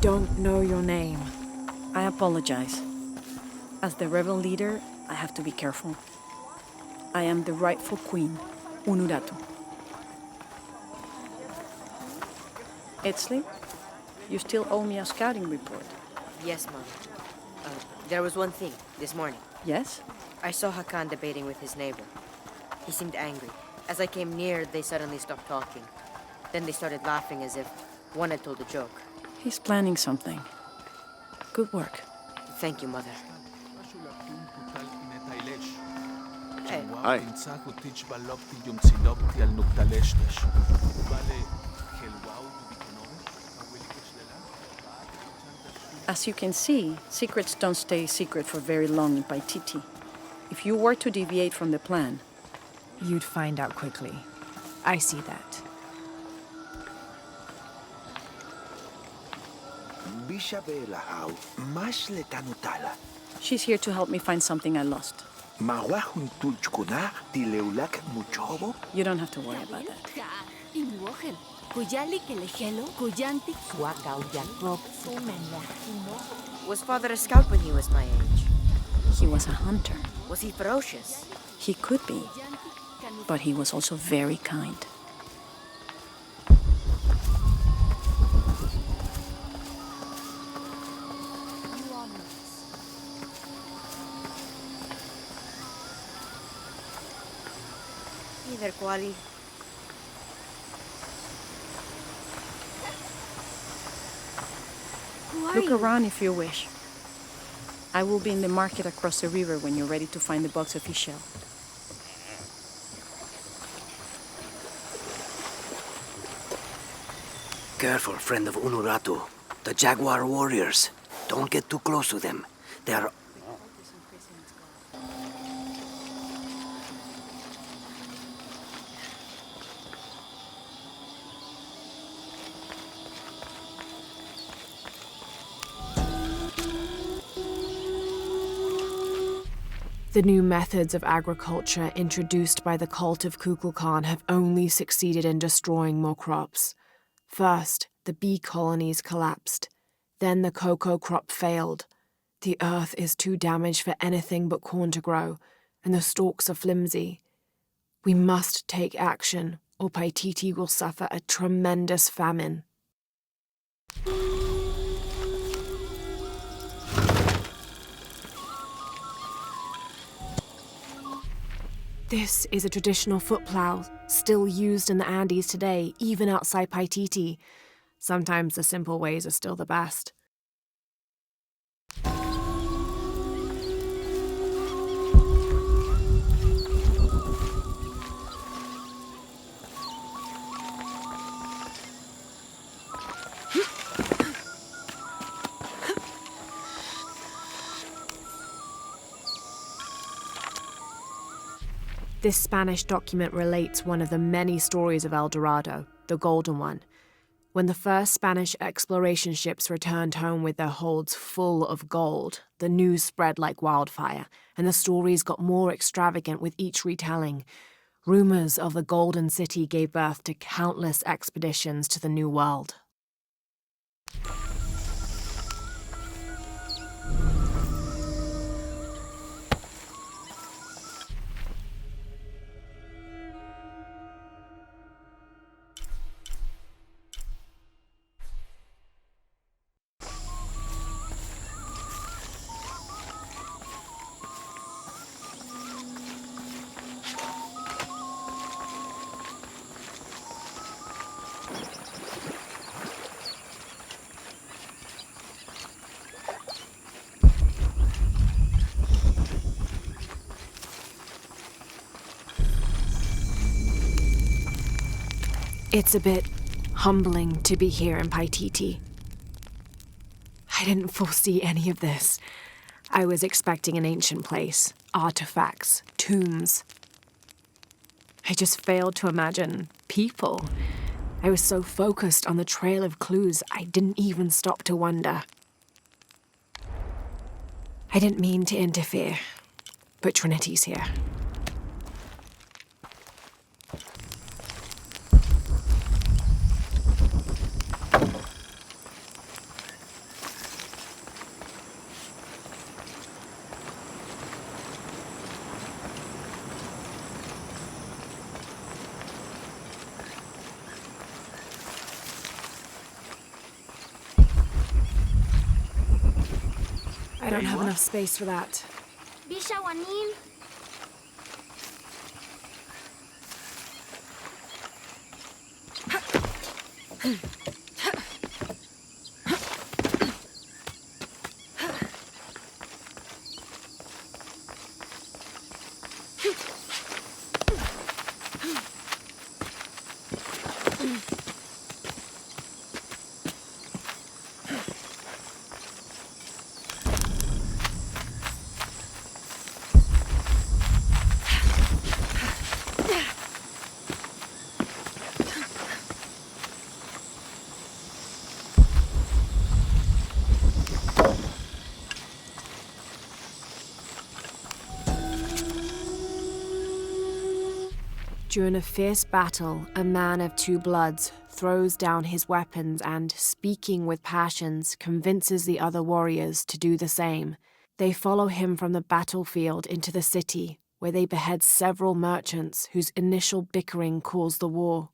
don't know your name. I apologize. As the rebel leader, I have to be careful. I am the rightful queen, Unuratu. Etzli, you still owe me a scouting report. Yes, Mom. There was one thing, this morning. Yes? I saw Hakan debating with his neighbor. He seemed angry. As I came near, they suddenly stopped talking. Then they started laughing as if one had told a joke. He's planning something. Good work. Thank you, Mother. Hey. Hi. As you can see, secrets don't stay secret for very long in Paititi. If you were to deviate from the plan, you'd find out quickly. I see that. She's here to help me find something I lost. You don't have to worry about that. Was Father a scout when he was my age? He was a hunter. Was he ferocious? He could be, but he was also very kind. Hey there, Kuali. Look around if you wish. I will be in the market across the river when you're ready to find the box of fish shell. Careful, friend of Unuratu. The Jaguar warriors. Don't get too close to them. They are... The new methods of agriculture introduced by the cult of Kukulkan have only succeeded in destroying more crops. First, the bee colonies collapsed. Then the cocoa crop failed. The earth is too damaged for anything but corn to grow, and the stalks are flimsy. We must take action, or Paititi will suffer a tremendous famine. This is a traditional foot plow, still used in the Andes today, even outside Paititi. Sometimes the simple ways are still the best. This Spanish document relates one of the many stories of El Dorado, the Golden One. When the first Spanish exploration ships returned home with their holds full of gold, the news spread like wildfire, and the stories got more extravagant with each retelling. Rumors of the Golden City gave birth to countless expeditions to the New World. It's a bit humbling to be here in Paititi. I didn't foresee any of this. I was expecting an ancient place, artifacts, tombs. I just failed to imagine people. I was so focused on the trail of clues, I didn't even stop to wonder. I didn't mean to interfere, but Trinity's here. I don't have enough space for that. Bishawanin. During a fierce battle, a man of two bloods throws down his weapons and, speaking with passions, convinces the other warriors to do the same. They follow him from the battlefield into the city, where they behead several merchants whose initial bickering caused the war.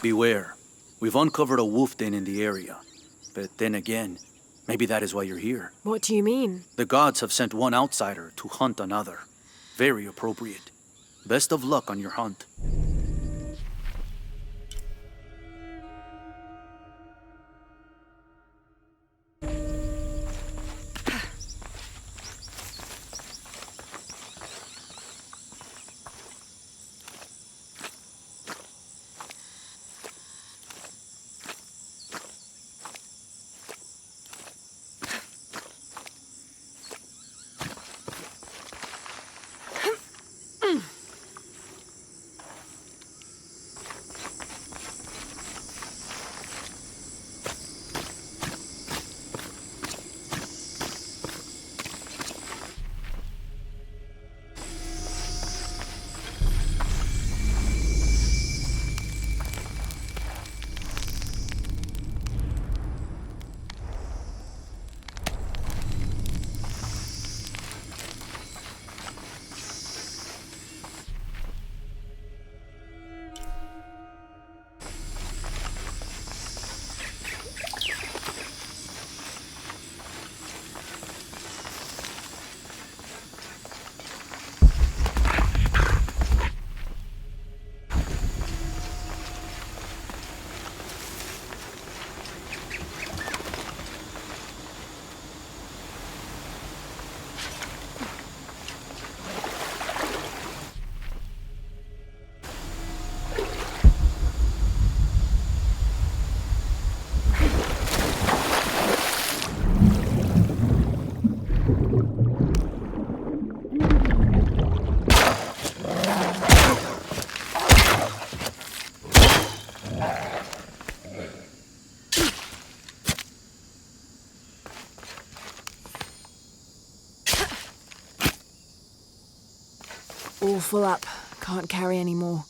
Beware. We've uncovered a wolf den in the area. But then again, maybe that is why you're here. What do you mean? The gods have sent one outsider to hunt another. Very appropriate. Best of luck on your hunt. All full up. Can't carry any more.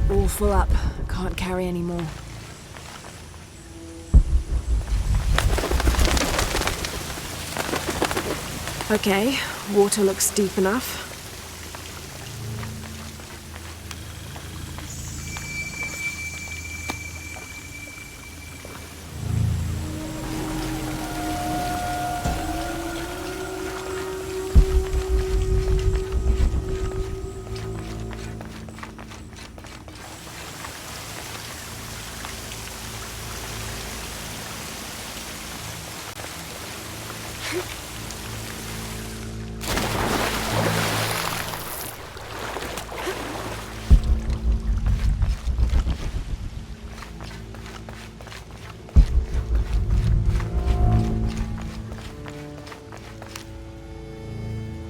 All full up. Can't carry any more. Okay, water looks deep enough.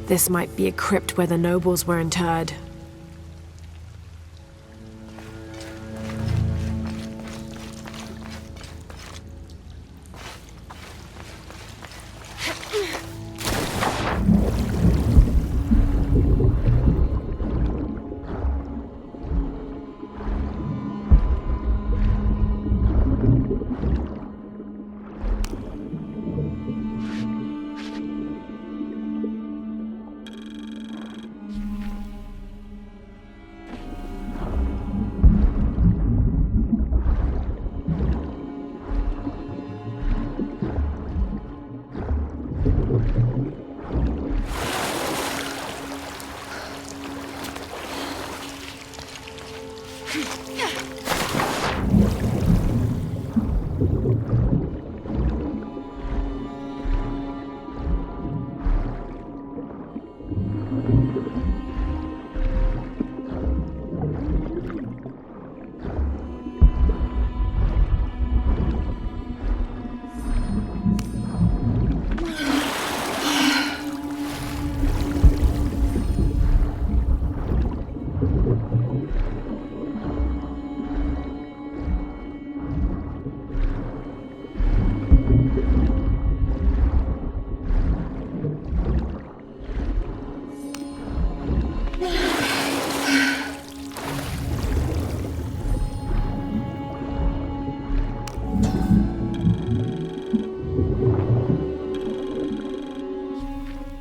This might be a crypt where the nobles were interred.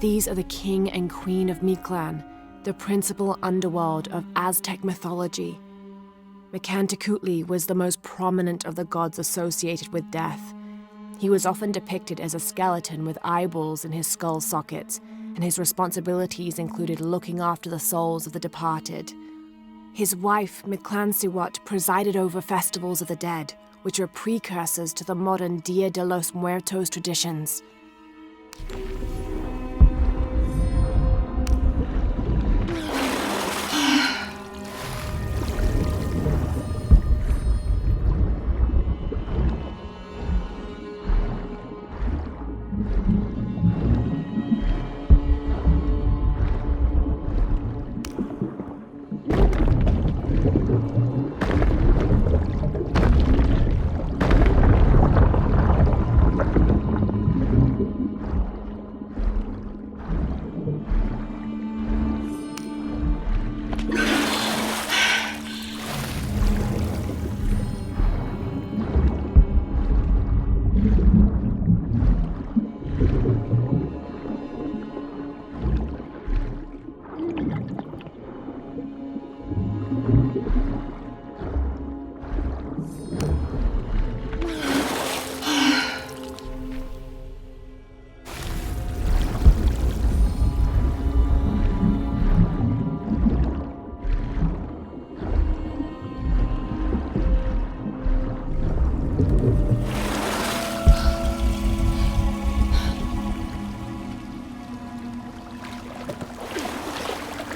These are the king and queen of Mictlan, the principal underworld of Aztec mythology. Micantecutli was the most prominent of the gods associated with death. He was often depicted as a skeleton with eyeballs in his skull sockets, and his responsibilities included looking after the souls of the departed. His wife, Mictlansihuat, presided over festivals of the dead, which were precursors to the modern Dia de los Muertos traditions.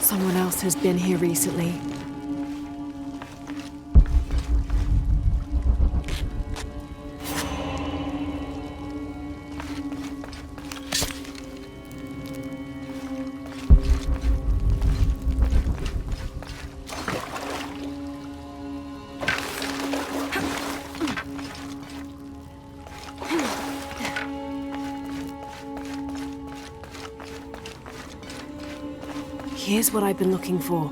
Someone else has been here recently. Here's what I've been looking for.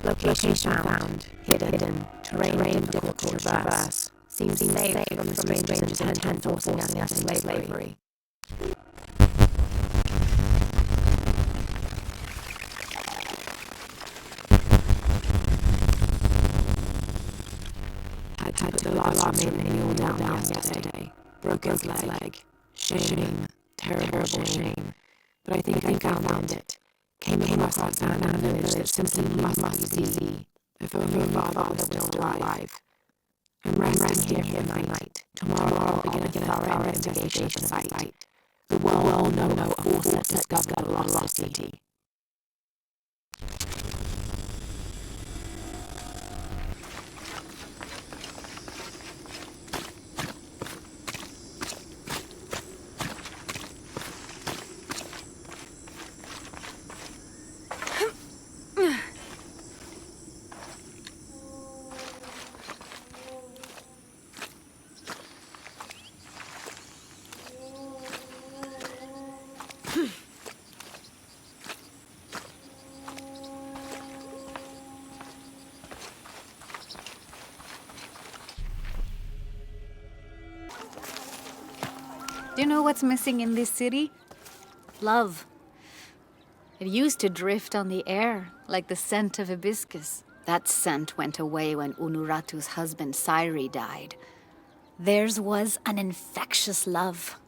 Location found. Hidden. Terrain difficult to traverse. Seems safe from the stranger's intent forcing us into slavery. I had the last remaining mule down yesterday. Broke his leg. Shame. Terrible shame. But I think I found it. Came across that abandoned village that simply must be easy. If only father was still alive. I'm resting here for the night. Tomorrow I'll begin a thorough investigation of the site. The well-known force that discovered the lost city. Do you know what's missing in this city? Love. It used to drift on the air, like the scent of hibiscus. That scent went away when Unuratu's husband Sairi died. Theirs was an infectious love.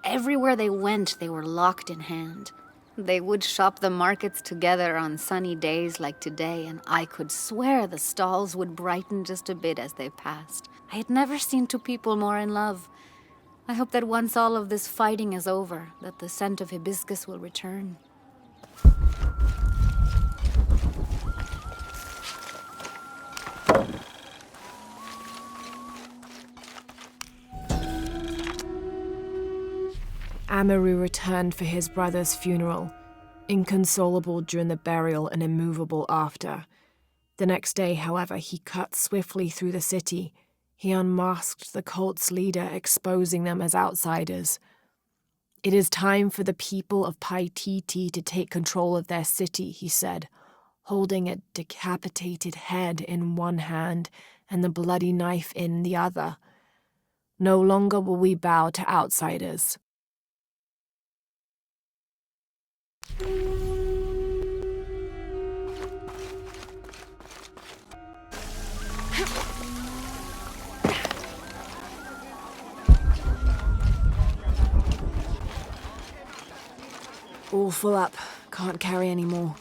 Everywhere they went, they were locked in hand. They would shop the markets together on sunny days like today, and I could swear the stalls would brighten just a bit as they passed. I had never seen two people more in love. I hope that once all of this fighting is over, that the scent of hibiscus will return. Amaru returned for his brother's funeral, inconsolable during the burial and immovable after. The next day, however, he cut swiftly through the city. He unmasked the cult's leader, exposing them as outsiders. It is time for the people of Paititi to take control of their city, he said, holding a decapitated head in one hand and the bloody knife in the other. No longer will we bow to outsiders. All full up. Can't carry any more.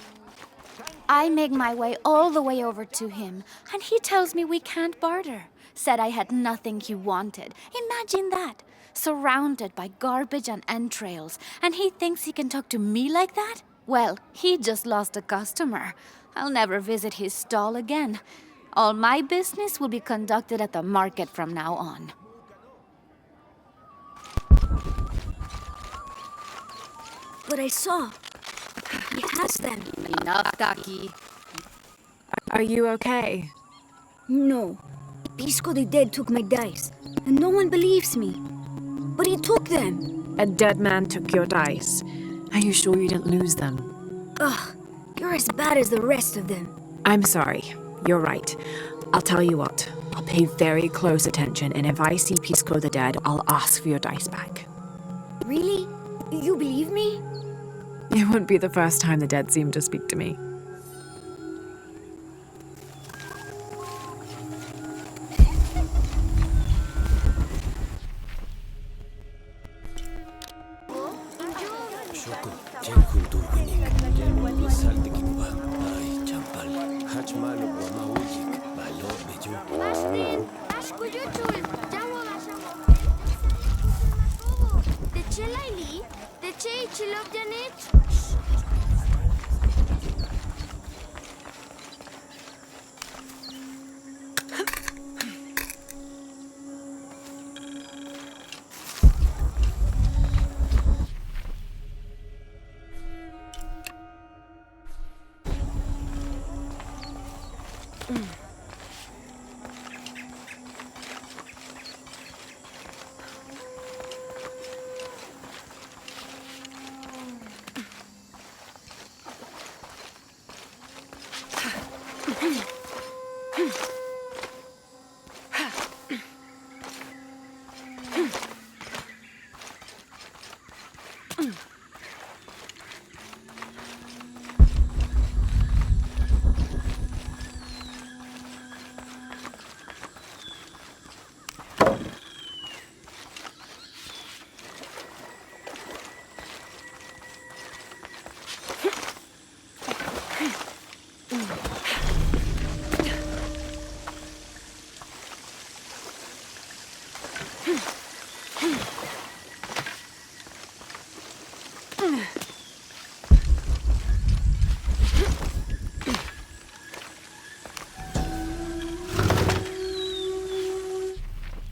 I make my way all the way over to him, and he tells me we can't barter. Said I had nothing he wanted. Imagine that. surrounded by garbage and entrails, and he thinks he can talk to me like that? Well, he just lost a customer. I'll never visit his stall again. All my business will be conducted at the market from now on. But I saw. He has them. Enough, Taki. Are you okay? No. Pisco the Dead took my dice, and no one believes me. But he took them. A dead man took your dice. Are you sure you didn't lose them? Ugh, you're as bad as the rest of them. I'm sorry. You're right. I'll tell you what. I'll pay very close attention, and if I see Pisco the Dead, I'll ask for your dice back. Really? You believe me? It wouldn't be the first time the dead seemed to speak to me.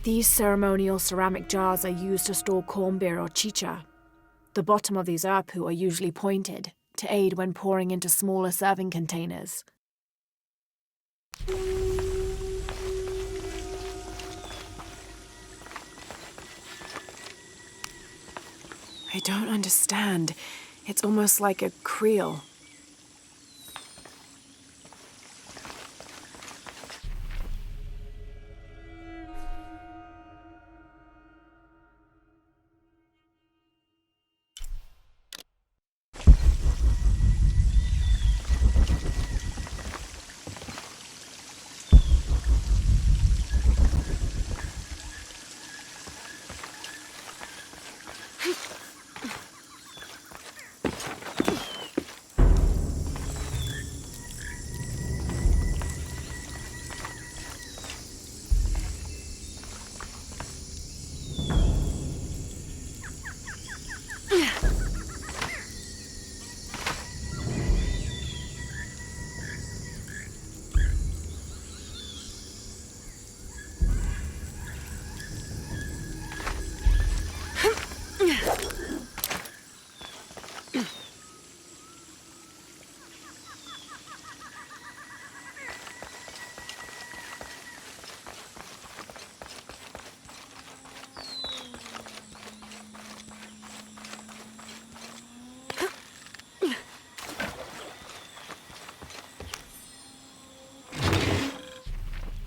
These ceremonial ceramic jars are used to store corn beer or chicha. The bottom of these apu are usually pointed to aid when pouring into smaller serving containers. I don't understand. It's almost like a creel.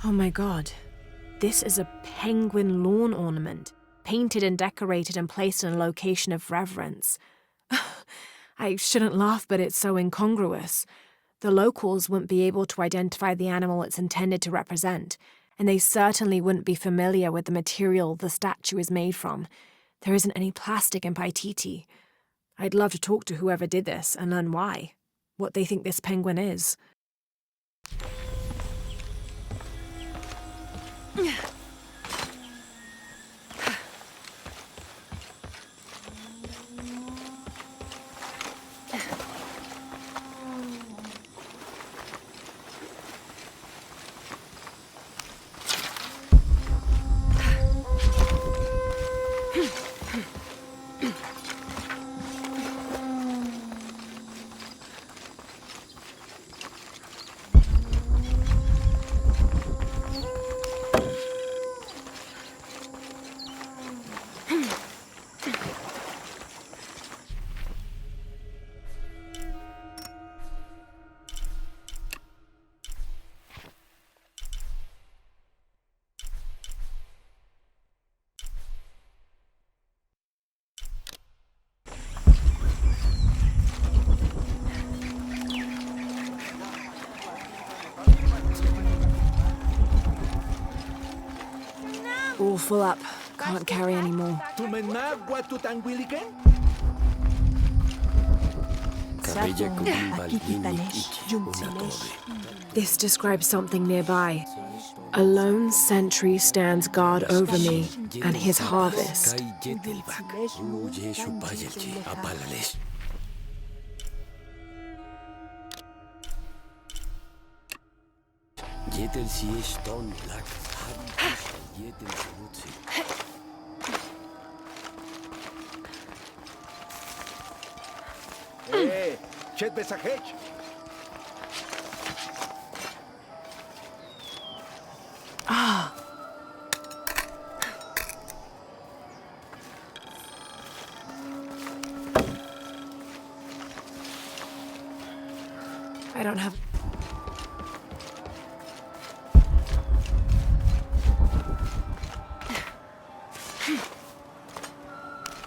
Oh my god. This is a penguin lawn ornament, painted and decorated and placed in a location of reverence. I shouldn't laugh, but it's so incongruous. The locals wouldn't be able to identify the animal it's intended to represent, and they certainly wouldn't be familiar with the material the statue is made from. There isn't any plastic in Paititi. I'd love to talk to whoever did this and learn why, what they think this penguin is. All full up. Can't carry anymore. This describes something nearby. A lone sentry stands guard over me and his harvest. I don't have...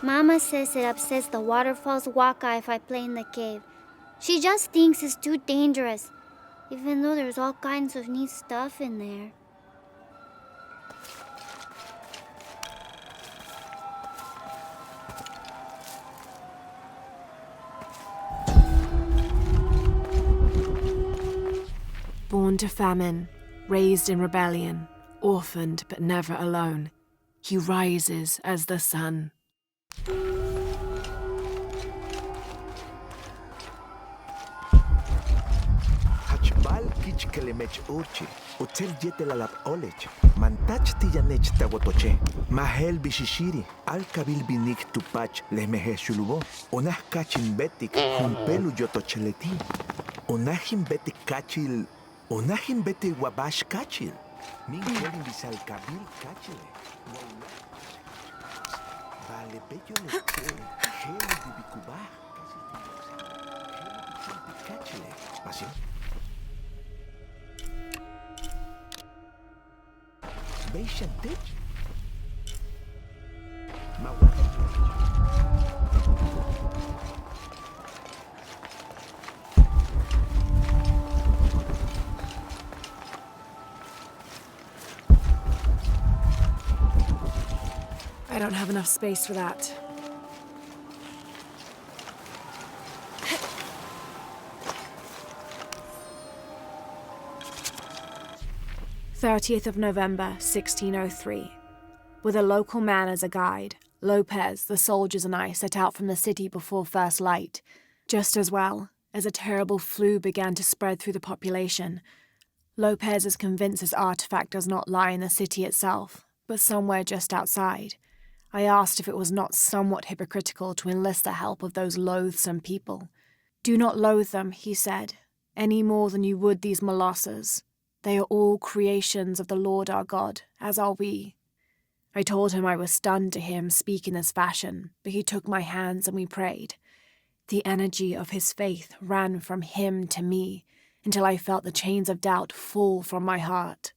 Mama says it upsets the waterfall's waka if I play in the cave. She just thinks it's too dangerous, even though there's all kinds of neat stuff in there. Born to famine, raised in rebellion, orphaned but never alone, he rises as the sun. Hachbal kich kelemech urchi, utel yetel alap olech, mantach tiyanech tawotoche, mahel bishishiri, al kabil binik tupach lehmehe shulubo, unah kachin betik, humpelu yotocheleti, unahim betik kachil, unahim betik wabash kachil, min kelin bisal kabil kachile, vale bello leche, gel bibikubah, kachile, así. Beichantet? I don't have enough space for that. November 1603. With a local man as a guide, Lopez, the soldiers, and I set out from the city before first light. Just as well, as a terrible flu began to spread through the population. Lopez is convinced his artifact does not lie in the city itself, but somewhere just outside. I asked if it was not somewhat hypocritical to enlist the help of those loathsome people. Do not loathe them, he said, any more than you would these molosses. They are all creations of the Lord our God, as are we. I told him I was stunned to hear him speak in this fashion, but he took my hands and we prayed. The energy of his faith ran from him to me, until I felt the chains of doubt fall from my heart.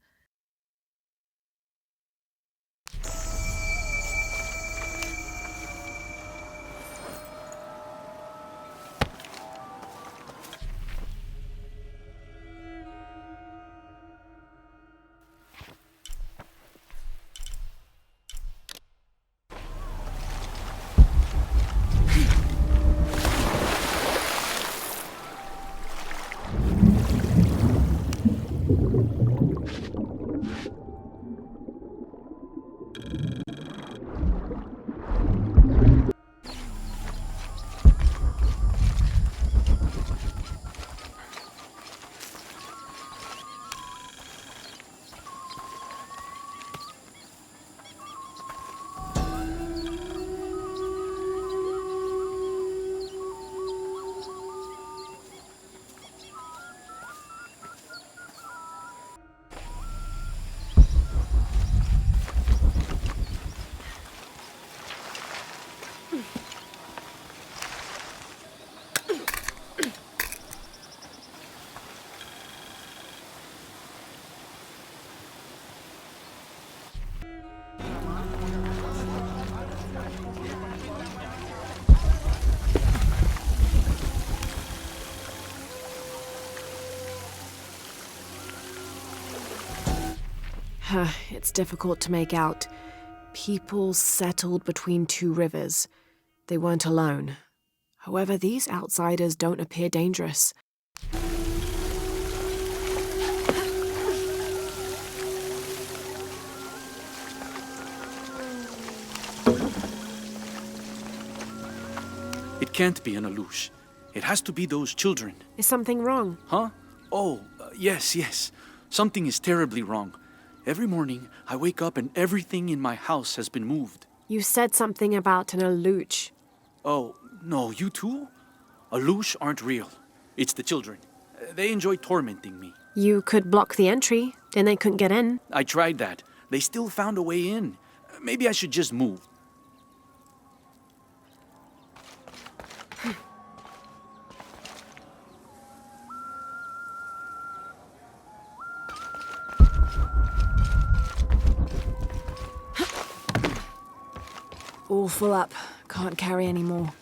It's difficult to make out. People settled between two rivers. They weren't alone. However, these outsiders don't appear dangerous. It can't be an Alush. It has to be those children. Is something wrong? Huh? Oh, yes. Something is terribly wrong. Every morning, I wake up and everything in my house has been moved. You said something about an Aluch. Oh, no, you too? Alush aren't real. It's the children. They enjoy tormenting me. You could block the entry, then they couldn't get in. I tried that. They still found a way in. Maybe I should just move. All full up. Can't carry any more.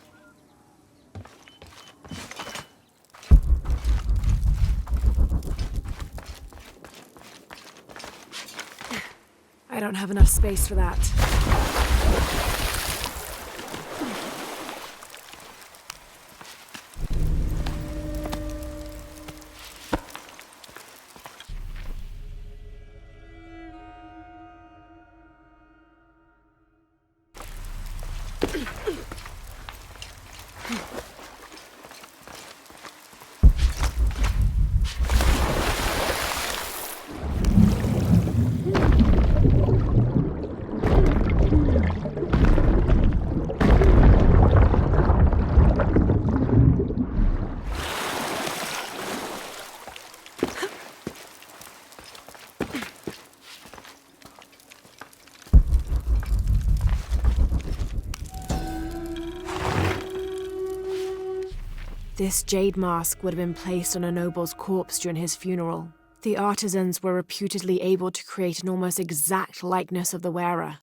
I don't have enough space for that. This jade mask would have been placed on a noble's corpse during his funeral. The artisans were reputedly able to create an almost exact likeness of the wearer.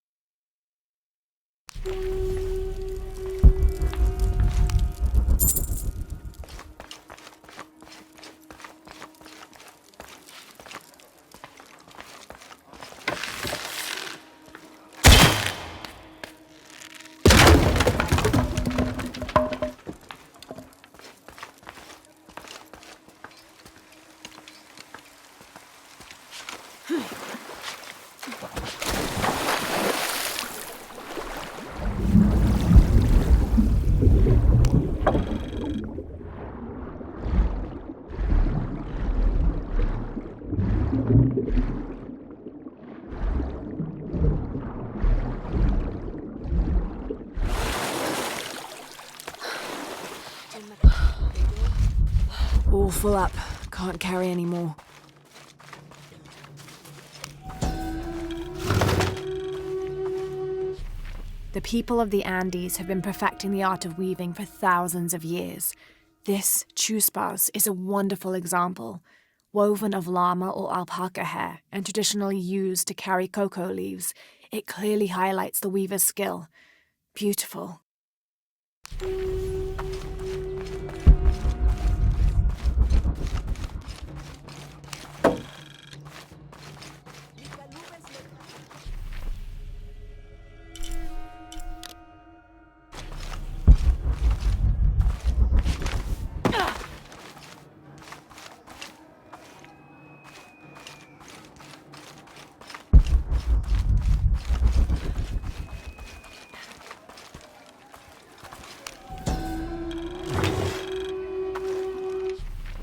All full up. Can't carry any more. The people of the Andes have been perfecting the art of weaving for thousands of years. This chuspas is a wonderful example. Woven of llama or alpaca hair and traditionally used to carry cocoa leaves, it clearly highlights the weaver's skill. Beautiful.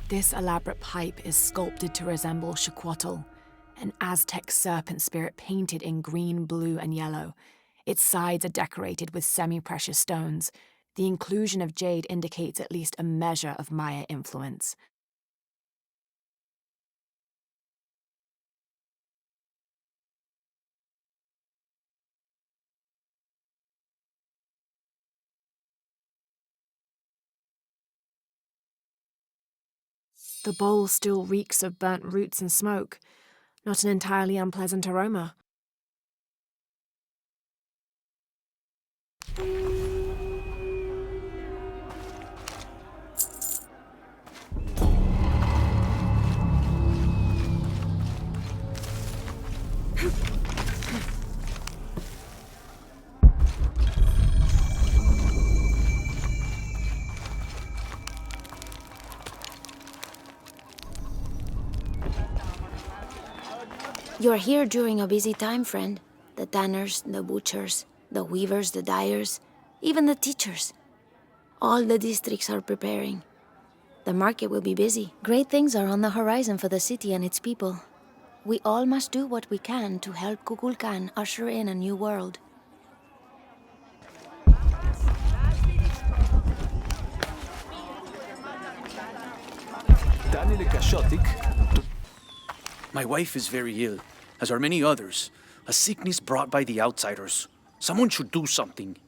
This elaborate pipe is sculpted to resemble Xicuatl, an Aztec serpent spirit painted in green, blue, and yellow. Its sides are decorated with semi-precious stones. The inclusion of jade indicates at least a measure of Maya influence. The bowl still reeks of burnt roots and smoke. Not an entirely unpleasant aroma. You're here during a busy time, friend. The tanners, the butchers, the weavers, the dyers, even the teachers. All the districts are preparing. The market will be busy. Great things are on the horizon for the city and its people. We all must do what we can to help Kukulkan usher in a new world. My wife is very ill, as are many others. A sickness brought by the outsiders. Someone should do something.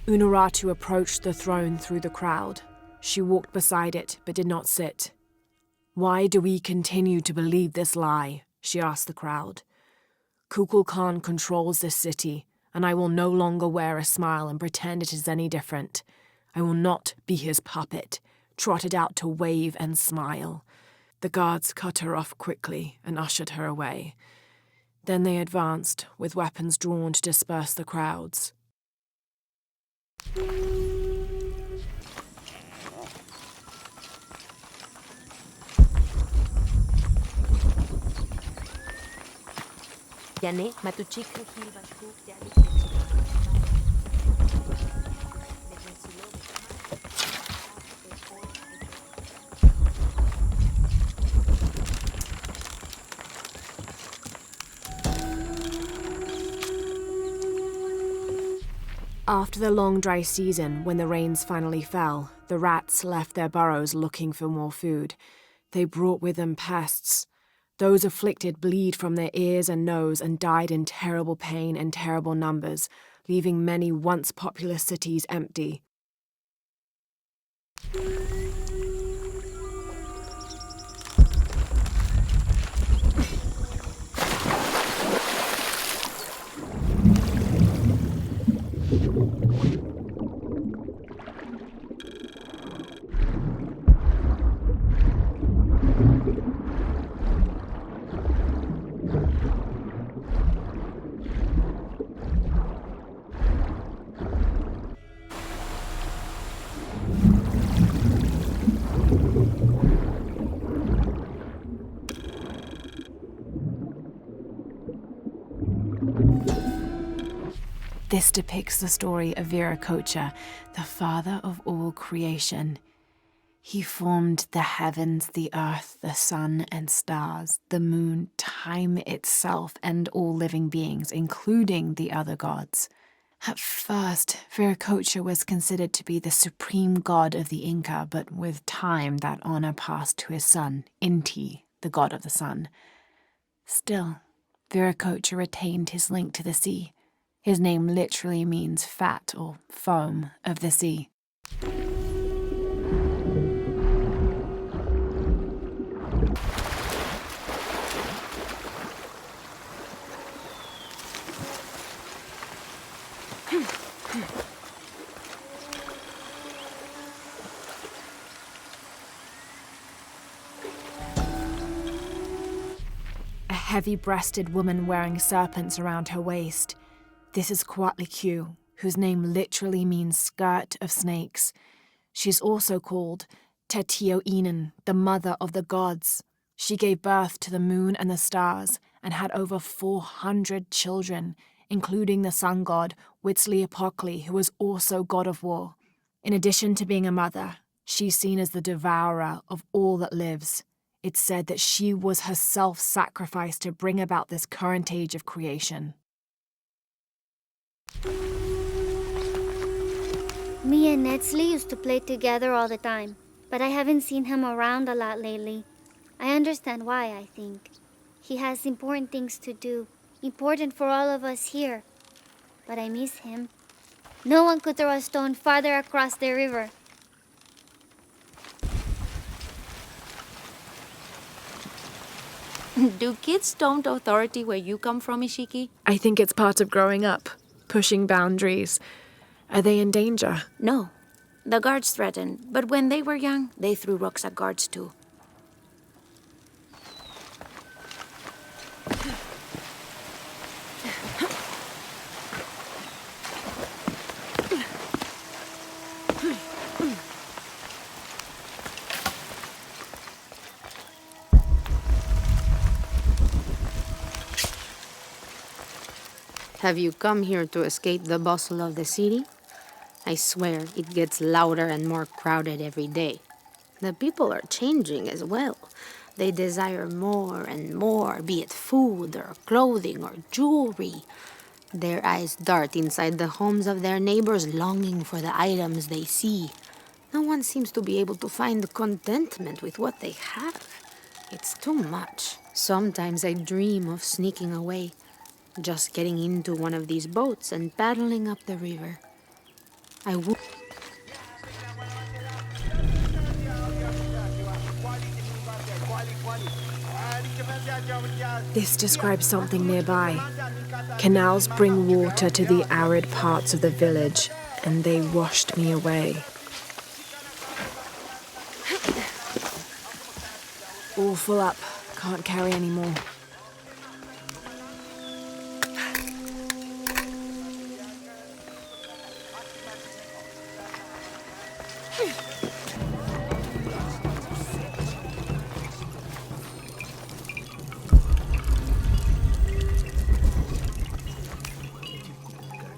Unuratu approached the throne through the crowd. She walked beside it, but did not sit. "Why do we continue to believe this lie?" she asked the crowd. "Kukulkan controls this city, and I will no longer wear a smile and pretend it is any different. I will not be his puppet, trotted out to wave and smile." The guards cut her off quickly and ushered her away. Then they advanced, with weapons drawn to disperse the crowds. After the long dry season, when the rains finally fell, the rats left their burrows looking for more food. They brought with them pests. Those afflicted bleed from their ears and nose and died in terrible pain and terrible numbers, leaving many once populous cities empty. This depicts the story of Viracocha, the father of all creation. He formed the heavens, the earth, the sun and stars, the moon, time itself, and all living beings, including the other gods. At first, Viracocha was considered to be the supreme god of the Inca, but with time that honor passed to his son, Inti, the god of the sun. Still, Viracocha retained his link to the sea. His name literally means fat or foam of the sea. A heavy-breasted woman wearing serpents around her waist. This is Coatlicue, whose name literally means skirt of snakes. She's also called Tetioinen, the mother of the gods. She gave birth to the moon and the stars and had over 400 children, including the sun god Huitzilopochtli, who was also god of war. In addition to being a mother, she's seen as the devourer of all that lives. It's said that she was herself sacrificed to bring about this current age of creation. Me and Netsley used to play together all the time, but I haven't seen him around a lot lately. I understand why, I think. He has important things to do, important for all of us here. But I miss him. No one could throw a stone farther across the river. Do kids don't authority where you come from, Ishiki? I think it's part of growing up, pushing boundaries. Are they in danger? No. The guards threatened, but when they were young, they threw rocks at guards too. Have you come here to escape the bustle of the city? I swear it gets louder and more crowded every day. The people are changing as well. They desire more and more, be it food or clothing or jewelry. Their eyes dart inside the homes of their neighbors, longing for the items they see. No one seems to be able to find contentment with what they have. It's too much. Sometimes I dream of sneaking away, just getting into one of these boats and paddling up the river. This describes something nearby. Canals bring water to the arid parts of the village, and they washed me away. All full up. Can't carry any more.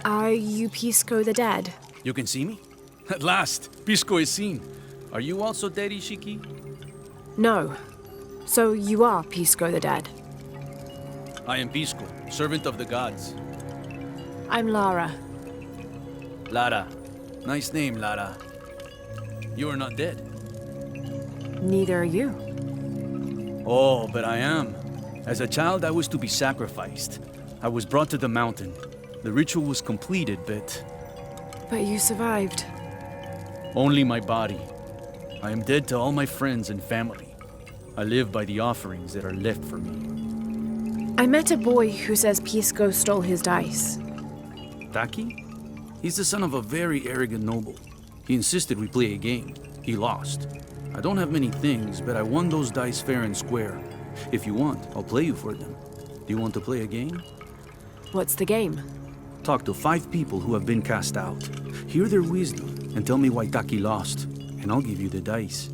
Are you Pisco the Dead? You can see me? At last, Pisco is seen. Are you also dead, Ishiki? No. So you are Pisco the Dead? I am Pisco, servant of the gods. I'm Lara. Lara. Nice name, Lara. You are not dead. Neither are you. Oh, but I am. As a child, I was to be sacrificed. I was brought to the mountain. The ritual was completed, but you survived. only my body. I am dead to all my friends and family. I live by the offerings that are left for me. I met a boy who says Pisco stole his dice. Taki? He's the son of a very arrogant noble. He insisted we play a game. He lost. I don't have many things, but I won those dice fair and square. If you want, I'll play you for them. Do you want to play a game? What's the game? Talk to 5 people who have been cast out. Hear their wisdom and tell me why Taki lost, and I'll give you the dice.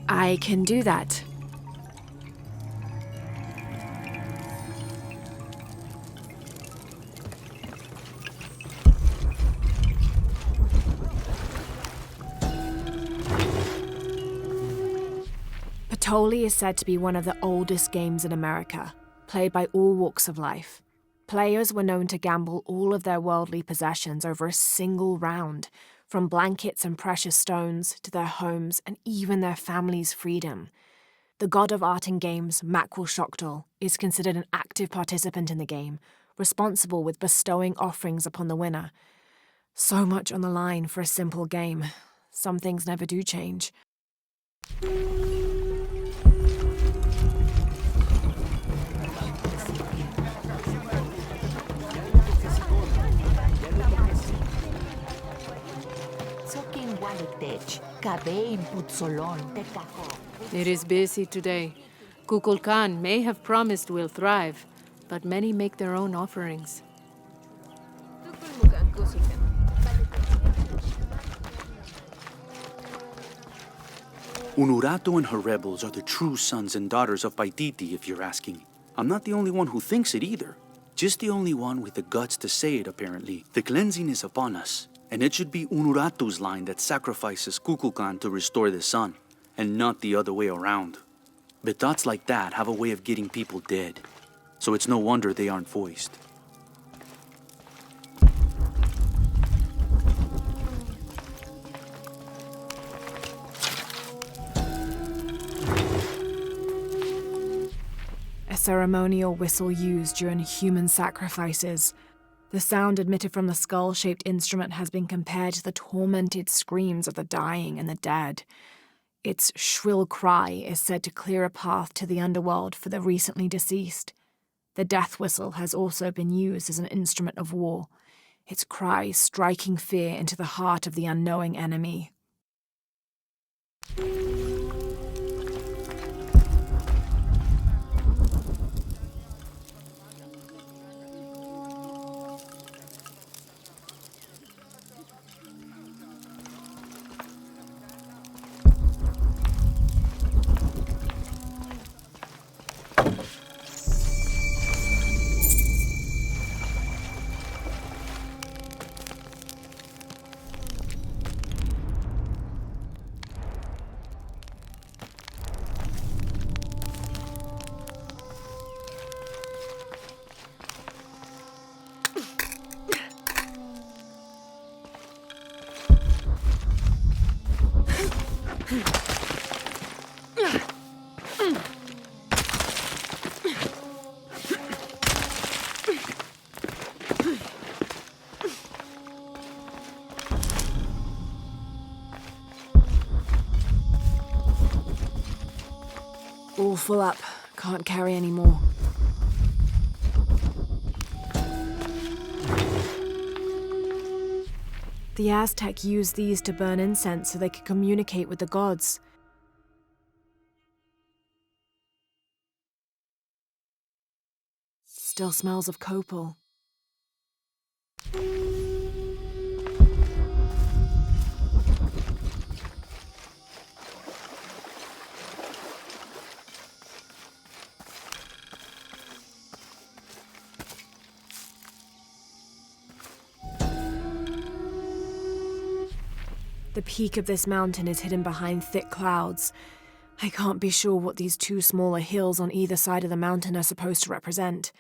I can do that. Patoli is said to be one of the oldest games in America, played by all walks of life. Players were known to gamble all of their worldly possessions over a single round, from blankets and precious stones to their homes and even their family's freedom. The god of art and games, Mackerel Shockdal, is considered an active participant in the game, responsible with bestowing offerings upon the winner. So much on the line for a simple game. Some things never do change. It is busy today. Kukulkan may have promised we'll thrive, but many make their own offerings. Unuratu and her rebels are the true sons and daughters of Paititi, if you're asking. I'm not the only one who thinks it either. Just the only one with the guts to say it, apparently. The cleansing is upon us. And it should be Unuratu's line that sacrifices Kukulkan to restore the sun, and not the other way around. But thoughts like that have a way of getting people dead, so it's no wonder they aren't voiced. a ceremonial whistle used during human sacrifices. The sound emitted from the skull-shaped instrument has been compared to the tormented screams of the dying and the dead. Its shrill cry is said to clear a path to the underworld for the recently deceased. The death whistle has also been used as an instrument of war, its cry striking fear into the heart of the unknowing enemy. All full up. Can't carry any more. The Aztec used these to burn incense so they could communicate with the gods. Still smells of copal. The peak of this mountain is hidden behind thick clouds. I can't be sure what these two smaller hills on either side of the mountain are supposed to represent.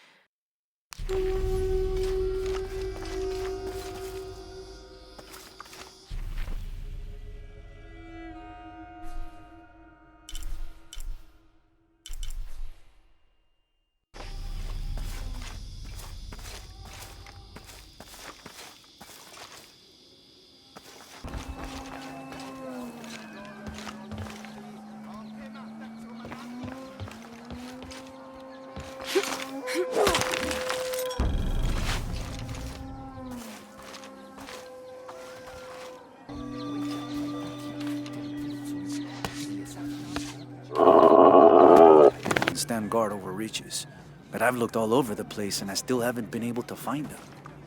Stand guard over riches, but I've looked all over the place and I still haven't been able to find them.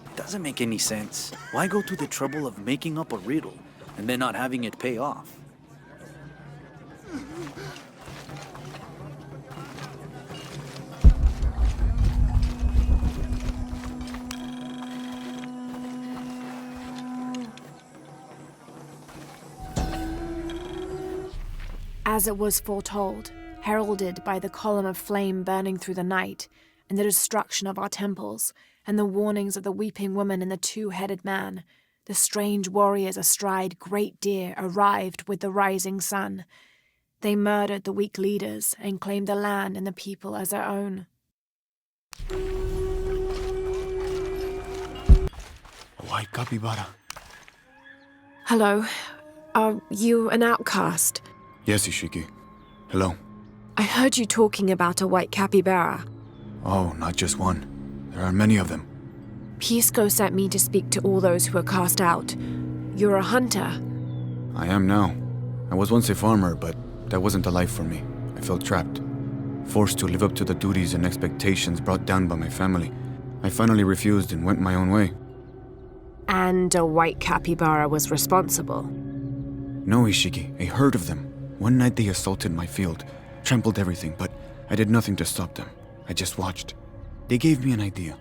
It doesn't make any sense. Why go to the trouble of making up a riddle and then not having it pay off? As it was foretold, heralded by the column of flame burning through the night, and the destruction of our temples, and the warnings of the weeping woman and the two-headed man, the strange warriors astride great deer arrived with the rising sun. They murdered the weak leaders and claimed the land and the people as their own. A white capybara. Hello. Are you an outcast? Yes, Ishiki. Hello. I heard you talking about a white capybara. Oh, not just one. There are many of them. Pisco sent me to speak to all those who are cast out. You're a hunter. I am now. I was once a farmer, but that wasn't a life for me. I felt trapped. Forced to live up to the duties and expectations brought down by my family. I finally refused and went my own way. And a white capybara was responsible? No, Ishiki. A herd of them. One night they assaulted my field, trampled everything, but I did nothing to stop them. I just watched. They gave me an idea.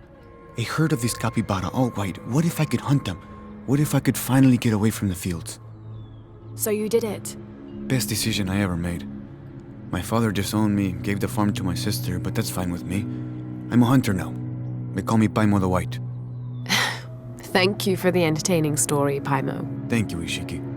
A herd of these capybara, all white. What if I could hunt them? What if I could finally get away from the fields? So you did it? Best decision I ever made. My father disowned me, gave the farm to my sister, but that's fine with me. I'm a hunter now. They call me Paimo the White. Thank you for the entertaining story, Paimo. Thank you, Ishiki.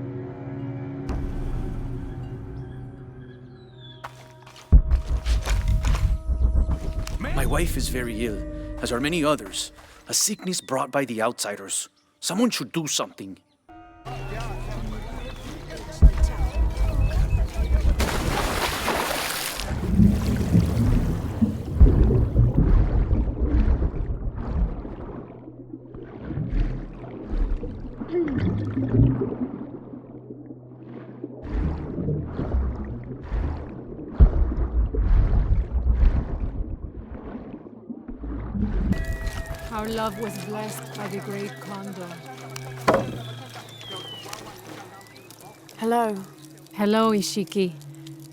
My wife is very ill, as are many others. A sickness brought by the outsiders. Someone should do something. Our love was blessed by the great condor. Hello. Hello, Ishiki.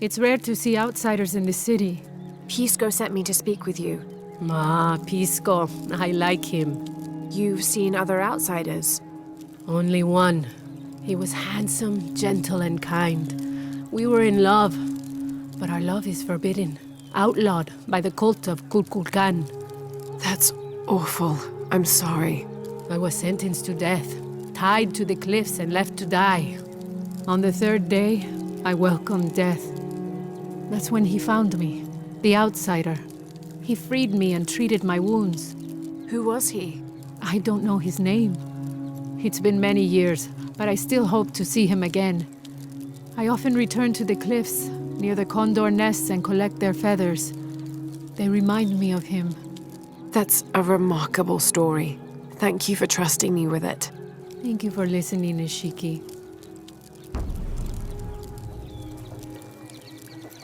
It's rare to see outsiders in the city. Pisco sent me to speak with you. Pisco. I like him. You've seen other outsiders? Only one. He was handsome, gentle, and kind. We were in love. But our love is forbidden. Outlawed by the cult of Kukulkan. That's awful. I'm sorry. I was sentenced to death, tied to the cliffs and left to die. On the third day, I welcomed death. That's when he found me, the outsider. He freed me and treated my wounds. Who was he? I don't know his name. It's been many years, but I still hope to see him again. I often return to the cliffs, near the condor nests, and collect their feathers. They remind me of him. That's a remarkable story. Thank you for trusting me with it. Thank you for listening, Ishiki.